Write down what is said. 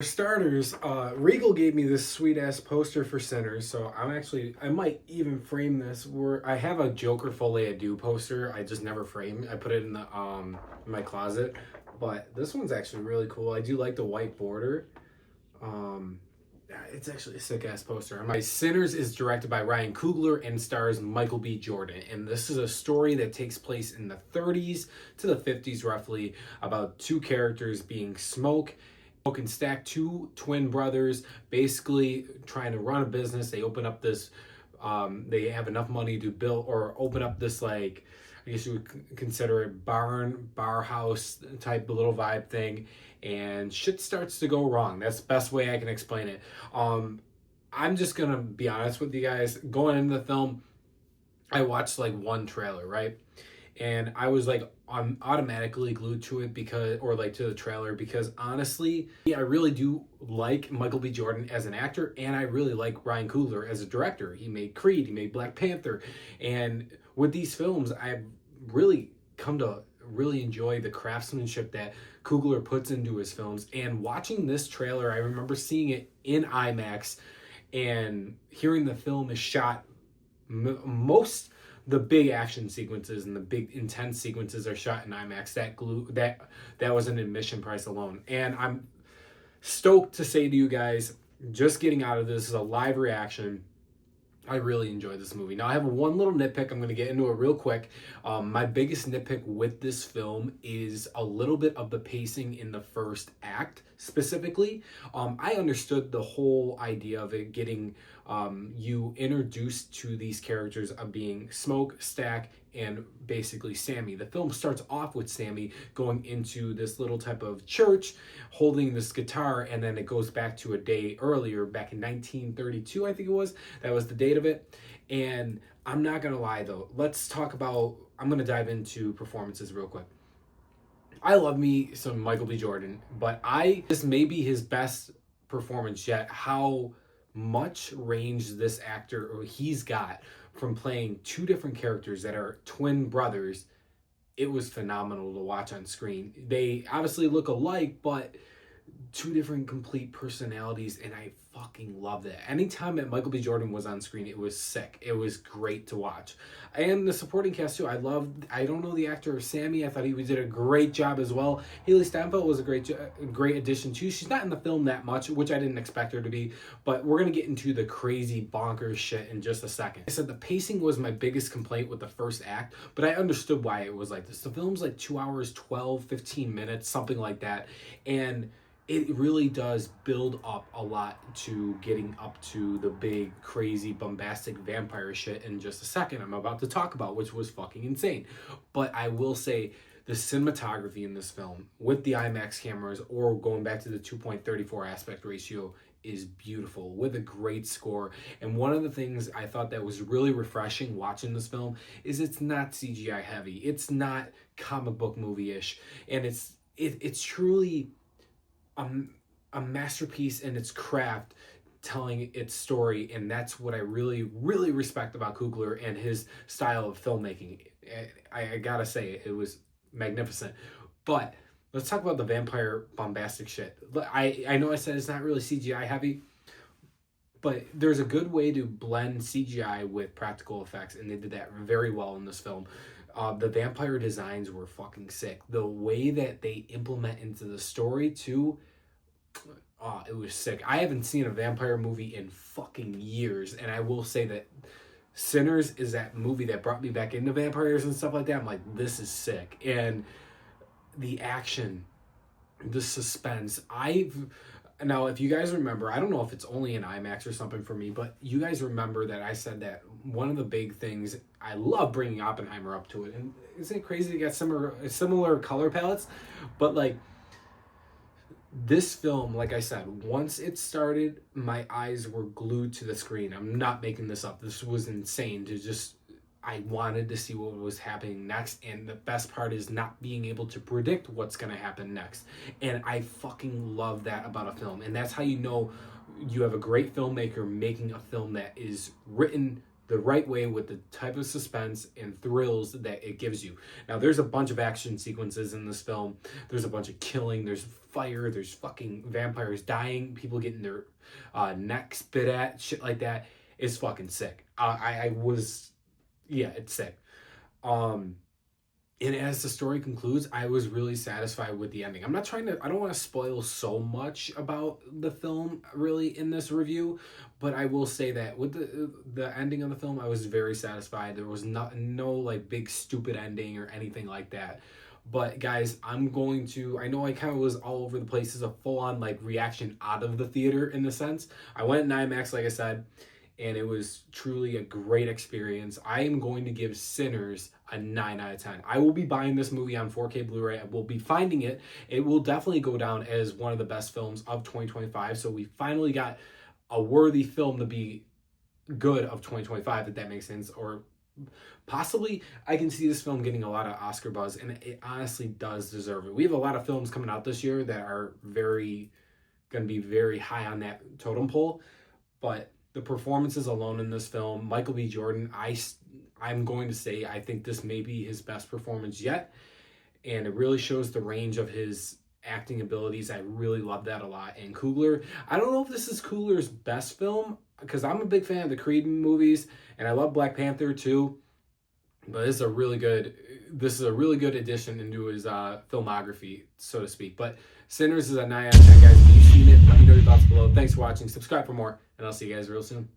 For starters, Regal gave me this sweet ass poster for Sinners, so I might even frame this. Where I have a Joker Folie à Deux poster, I just never frame. I put it in the in my closet, but this one's actually really cool. I do like the white border. Um, yeah, it's actually a sick ass poster. My Sinners is directed by Ryan Coogler and stars Michael B. Jordan. And this is a story that takes place in the 30s to the 50s, roughly, about two characters being Smoke and Stack, two twin brothers, basically trying to run a business. They open up this, they have enough money to build or open up this, like, I guess you would consider it bar house type little vibe thing, and shit starts to go wrong. That's the best way I can explain it. I'm just gonna be honest with you guys. Going into the film, I watched like one trailer, right? And I was like, I'm automatically glued to it because, or like to the trailer, because honestly, yeah, I really do like Michael B. Jordan as an actor, and I really like Ryan Coogler as a director. He made Creed, he made Black Panther, and with these films, I've really come to really enjoy the craftsmanship that Coogler puts into his films. And watching this trailer, I remember seeing it in IMAX and hearing the film is shot most the big action sequences and the big intense sequences are shot in IMAX. That was an admission price alone. And I'm stoked to say to you guys, just getting out of this is a live reaction. I really enjoyed this movie. Now, I have one little nitpick. I'm going to get into it real quick. My biggest nitpick with this film is a little bit of the pacing in the first act, specifically. I understood the whole idea of it getting you introduced to these characters of being Smoke, Stack, and basically Sammy. The film starts off with Sammy going into this little type of church holding this guitar, and then it goes back to a day earlier, back in 1932, I think it was. That was the date of it. And I'm not gonna lie though, I'm gonna dive into performances real quick. I love me some Michael B. Jordan, but this may be his best performance yet. How much range this actor or he's got from playing two different characters that are twin brothers. It was phenomenal to watch on screen. They obviously look alike, but two different complete personalities, and I fucking loved it. Anytime that Michael B. Jordan was on screen, it was sick. It was great to watch. And the supporting cast too. I don't know the actor Sammy. I thought he did a great job as well. Haley Steinfeld was a great addition too. She's not in the film that much, which I didn't expect her to be, but we're gonna get into the crazy bonkers shit in just a second. I said the pacing was my biggest complaint with the first act, but I understood why it was like this. The film's like 2 hours, 12, 15 minutes, something like that. And it really does build up a lot to getting up to the big, crazy, bombastic vampire shit in just a second I'm about to talk about, which was fucking insane. But I will say the cinematography in this film with the IMAX cameras, or going back to the 2.34 aspect ratio, is beautiful with a great score. And one of the things I thought that was really refreshing watching this film is it's not CGI heavy. It's not comic book movie-ish. And it's truly a masterpiece in its craft, telling its story, and that's what I really, really respect about Coogler and his style of filmmaking. I gotta say, it was magnificent. But let's talk about the vampire bombastic shit. I know I said it's not really CGI heavy, but there's a good way to blend CGI with practical effects, and they did that very well in this film. The vampire designs were fucking sick. The way that they implement into the story too, it was sick. I haven't seen a vampire movie in fucking years, and I will say that Sinners is that movie that brought me back into vampires and stuff like that. I'm like, this is sick. And the action, the suspense. Now, if you guys remember, I don't know if it's only in IMAX or something for me, but you guys remember that I said that one of the big things, I love bringing Oppenheimer up to it. And isn't it crazy to get similar color palettes? But like, this film, like I said, once it started, my eyes were glued to the screen. I'm not making this up. This was insane I wanted to see what was happening next, and the best part is not being able to predict what's going to happen next. And I fucking love that about a film, and that's how you know you have a great filmmaker making a film that is written the right way with the type of suspense and thrills that it gives you. Now, there's a bunch of action sequences in this film. There's a bunch of killing. There's fire. There's fucking vampires dying. People getting their necks bit at. Shit like that. It's fucking sick. It's sick. And as the story concludes, I was really satisfied with the ending. I don't want to spoil so much about the film really in this review, but I will say that with the ending of the film, I was very satisfied. There was no like big stupid ending or anything like that. But guys, I know I kind of was all over the place as a full-on like reaction out of the theater in the sense. I went in IMAX, like I said, and it was truly a great experience. I am going to give Sinners a 9 out of 10. I will be buying this movie on 4K Blu-ray. I will be finding it. It will definitely go down as one of the best films of 2025. So we finally got a worthy film to be good of 2025, if that makes sense. Or possibly I can see this film getting a lot of Oscar buzz, and it honestly does deserve it. We have a lot of films coming out this year that are going to be very high on that totem pole, but the performances alone in this film, Michael B. Jordan, I'm going to say I think this may be his best performance yet, and it really shows the range of his acting abilities. I really love that a lot. And Coogler, I don't know if this is Coogler's best film, because I'm a big fan of the Creed movies, and I love Black Panther too, but this is a really good addition into his filmography, so to speak. But Sinners is a 9 out of 10, guys. If you've seen it, let me know your thoughts below. Thanks for watching. Subscribe for more, and I'll see you guys real soon.